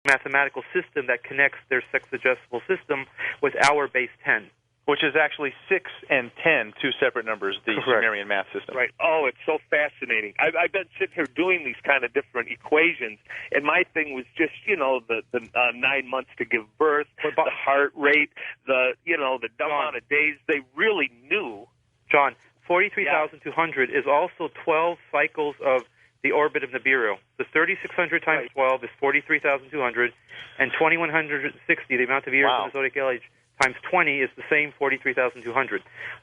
mathematical system that connects their sexagesimal system with our base 10. Which is actually 6 and 10, two separate numbers, the Sumerian math system. Right. Oh, it's so fascinating. I've been sitting here doing these kind of different equations, and my thing was just, the 9 months to give birth, the heart rate, the amount of days. They really knew. John, 43,200 is also 12 cycles of the orbit of Nibiru. The 3,600 times 12 is 43,200, and 2,160, the amount of years in the zodiac age, times 20 is the same 43,200.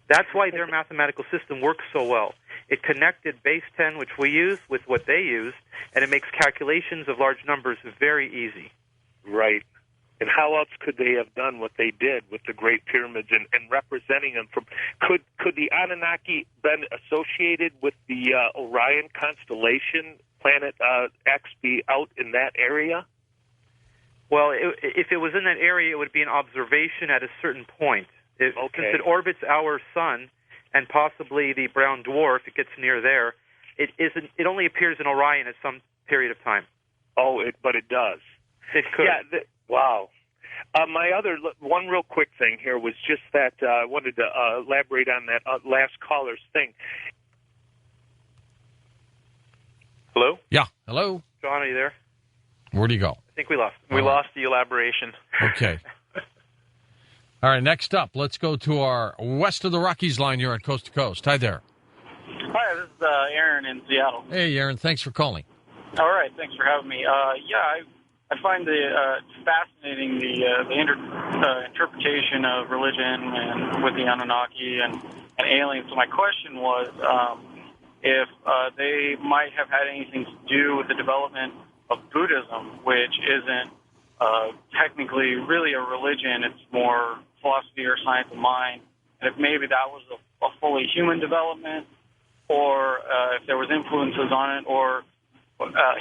That's why their mathematical system works so well. It connected base 10, which we use, with what they use, and it makes calculations of large numbers very easy. Right. And how else could they have done what they did with the Great Pyramids and representing them from? Could the Anunnaki been associated with the Orion constellation, planet X, be out in that area? Well, if it was in that area, it would be an observation at a certain point. Since it orbits our sun and possibly the brown dwarf, it gets near there. It isn't. It only appears in Orion at some period of time. But it does. It could. Yeah. Wow. My other one real quick thing here was just that I wanted to elaborate on that last caller's thing. Hello? Yeah. Hello? John, are you there? Where'd he go? I think we lost him. We lost the elaboration. Okay. All right, next up, let's go to our west of the Rockies line here at Coast to Coast. Hi there. Hi, this is Aaron in Seattle. Hey, Aaron, thanks for calling. All right, thanks for having me. I find fascinating the interpretation of religion and with the Anunnaki and aliens. So my question was if they might have had anything to do with the development of Buddhism, which isn't technically really a religion. It's more philosophy or science of mind. And if maybe that was a fully human development, or if there was influences on it, or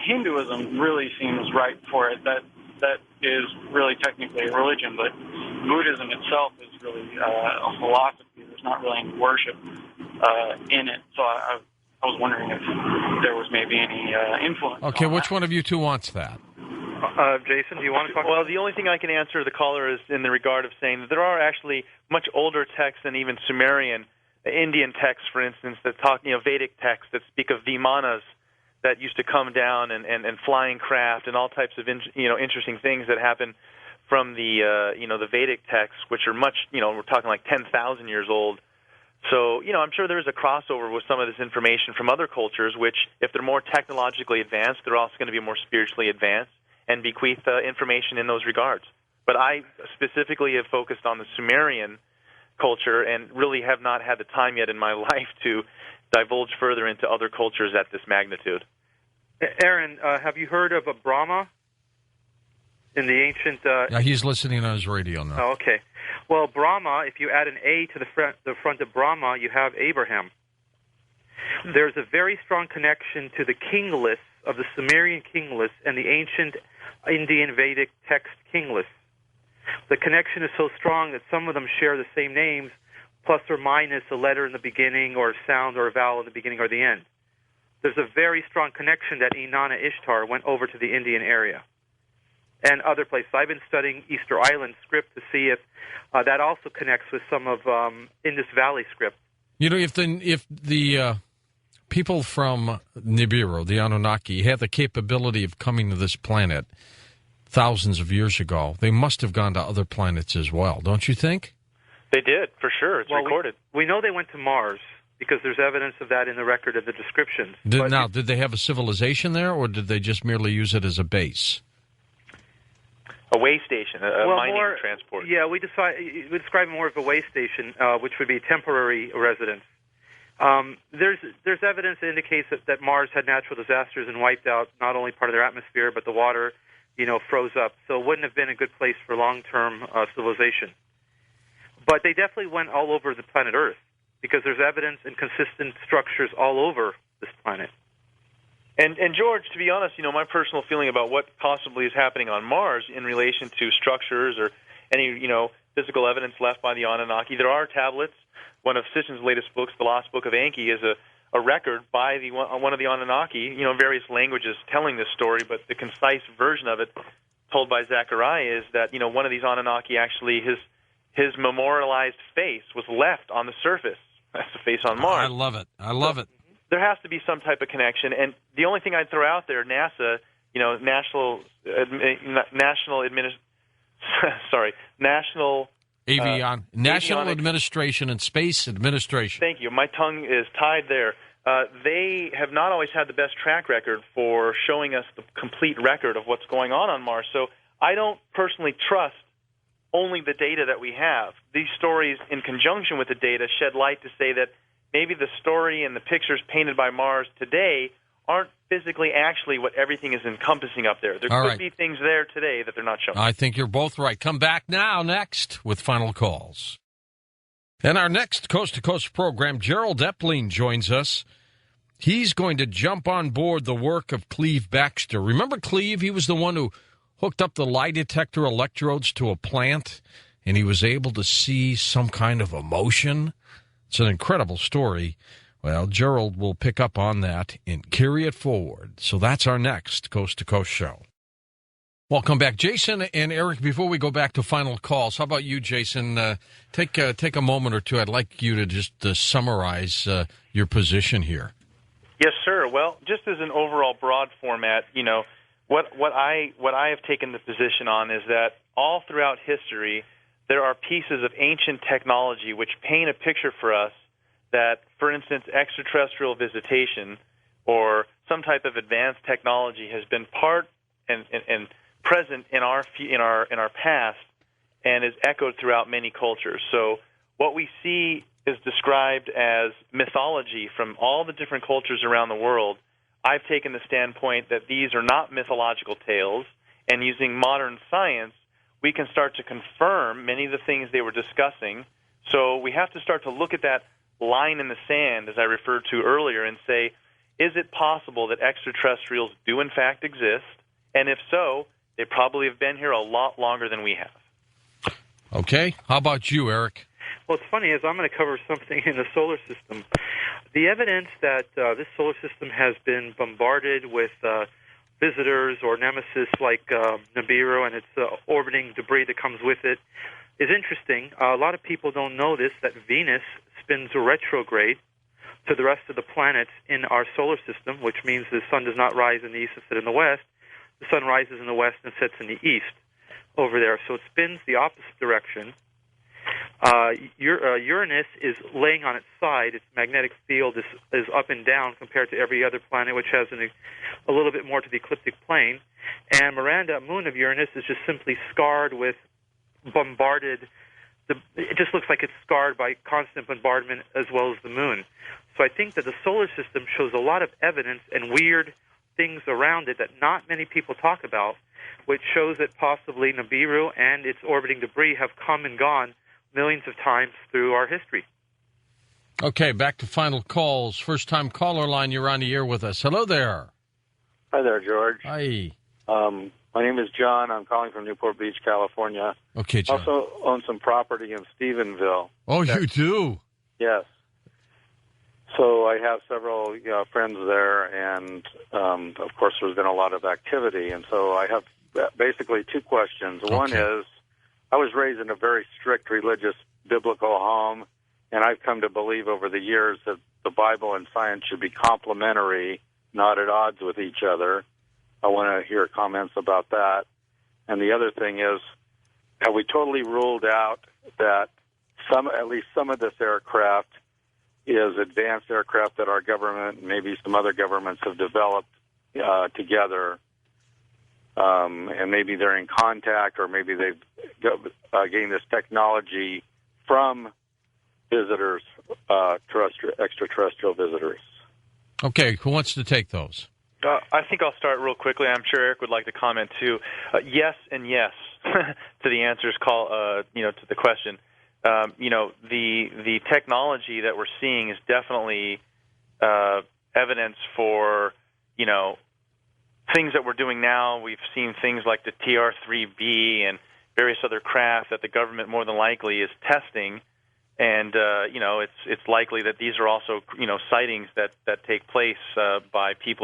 Hinduism really seems right for it. That is really technically a religion, but Buddhism itself is really a philosophy. There's not really any worship in it. So I was wondering if there was maybe any influence. Okay, which that. one of you two wants that? Jason, do you want to talk? Well, the only thing I can answer the caller is in the regard of saying that there are actually much older texts than even Sumerian, Indian texts, for instance, that talk, Vedic texts that speak of Vimanas that used to come down and flying craft and all types of interesting things that happen from the Vedic texts, which are much, we're talking like 10,000 years old. So, I'm sure there is a crossover with some of this information from other cultures, which, if they're more technologically advanced, they're also going to be more spiritually advanced and bequeath information in those regards. But I specifically have focused on the Sumerian culture and really have not had the time yet in my life to divulge further into other cultures at this magnitude. Aaron, have you heard of a Brahma in the ancient... Yeah, he's listening on his radio now. Oh, okay. Well, Brahma, if you add an A to the front of Brahma, you have Abraham. There's a very strong connection to the king list of the Sumerian king list and the ancient Indian Vedic text king list. The connection is so strong that some of them share the same names, plus or minus a letter in the beginning or a sound or a vowel in the beginning or the end. There's a very strong connection that Inanna Ishtar went over to the Indian area and other places. I've been studying Easter Island script to see if that also connects with some of Indus Valley script. If the people from Nibiru, the Anunnaki, had the capability of coming to this planet thousands of years ago, they must have gone to other planets as well, don't you think? They did, for sure. It's recorded. We know they went to Mars because there's evidence of that in the record of the descriptions. Did they have a civilization there, or did they just merely use it as a base? A way station, a mining transport. Yeah, we describe it more of a way station, which would be temporary residence. There's evidence that indicates that Mars had natural disasters and wiped out not only part of their atmosphere, but the water, froze up. So it wouldn't have been a good place for long-term civilization. But they definitely went all over the planet Earth because there's evidence and consistent structures all over this planet. And George, to be honest, my personal feeling about what possibly is happening on Mars in relation to structures or any, physical evidence left by the Anunnaki, there are tablets. One of Sisson's latest books, The Lost Book of Enki, is a record by one of the Anunnaki, various languages telling this story, but the concise version of it told by Zechariah is that, one of these Anunnaki actually, his memorialized face was left on the surface. That's the face on Mars. I love it. I love it. There has to be some type of connection. And the only thing I'd throw out there, NASA, National Administration and Space Administration. Thank you. My tongue is tied there. They have not always had the best track record for showing us the complete record of what's going on Mars. So I don't personally trust only the data that we have. These stories, in conjunction with the data, shed light to say that maybe the story and the pictures painted by Mars today aren't physically actually what everything is encompassing up there. There could be things there today that they're not showing. I think you're both right. Come back next with final calls. And our next Coast to Coast program, Gerald Epling joins us. He's going to jump on board the work of Cleve Baxter. Remember Cleve? He was the one who hooked up the lie detector electrodes to a plant, and he was able to see some kind of emotion. It's an incredible story. Well, Gerald will pick up on that and carry it forward. So that's our next Coast to Coast show. Welcome back, Jason and Eric. Before we go back to final calls, how about you, Jason? Take a moment or two. I'd like you to just summarize your position here. Yes, sir. Well, just as an overall broad format, what I have taken the position on is that all throughout history, there are pieces of ancient technology which paint a picture for us that, for instance, extraterrestrial visitation or some type of advanced technology has been part and present in our past and is echoed throughout many cultures. So what we see is described as mythology from all the different cultures around the world. I've taken the standpoint that these are not mythological tales, and using modern science, we can start to confirm many of the things they were discussing. So we have to start to look at that line in the sand, as I referred to earlier, and say, is it possible that extraterrestrials do in fact exist? And if so, they probably have been here a lot longer than we have. Okay. How about you, Eric? Well, it's funny, as I'm going to cover something in the solar system. The evidence that this solar system has been bombarded with visitors or nemesis like Nibiru and its orbiting debris that comes with it is interesting. A lot of people don't know this, that Venus spins retrograde to the rest of the planets in our solar system, which means the sun does not rise in the east and set in the west. The sun rises in the west and sets in the east over there. So it spins the opposite direction. Uranus is laying on its side. Its magnetic field is up and down compared to every other planet, which has a little bit more to the ecliptic plane. And Miranda, moon of Uranus, is just simply scarred with bombarded. It just looks like it's scarred by constant bombardment as well as the moon. So I think that the solar system shows a lot of evidence and weird things around it that not many people talk about, which shows that possibly Nibiru and its orbiting debris have come and gone millions of times through our history. Okay, back to final calls. First-time caller line, you're on the air with us. Hello there. Hi there, George. Hi. My name is John. I'm calling from Newport Beach, California. Okay, John. Also own some property in Stephenville. Oh, you do? Yes. So I have several friends there, and, of course, there's been a lot of activity. And so I have basically two questions. Okay. One is, I was raised in a very strict religious, biblical home, and I've come to believe over the years that the Bible and science should be complementary, not at odds with each other. I want to hear comments about that. And the other thing is, have we totally ruled out that at least some of this aircraft is advanced aircraft that our government and maybe some other governments have developed together, and maybe they're in contact, or maybe they've gained this technology from visitors, extraterrestrial visitors? Okay, who wants to take those? I think I'll start real quickly. I'm sure Eric would like to comment too. Yes and yes to the answers to the question. The technology that we're seeing is definitely evidence for, things that we're doing now. We've seen things like the TR-3B and various other craft that the government more than likely is testing. And, it's likely that these are also, sightings that take place by people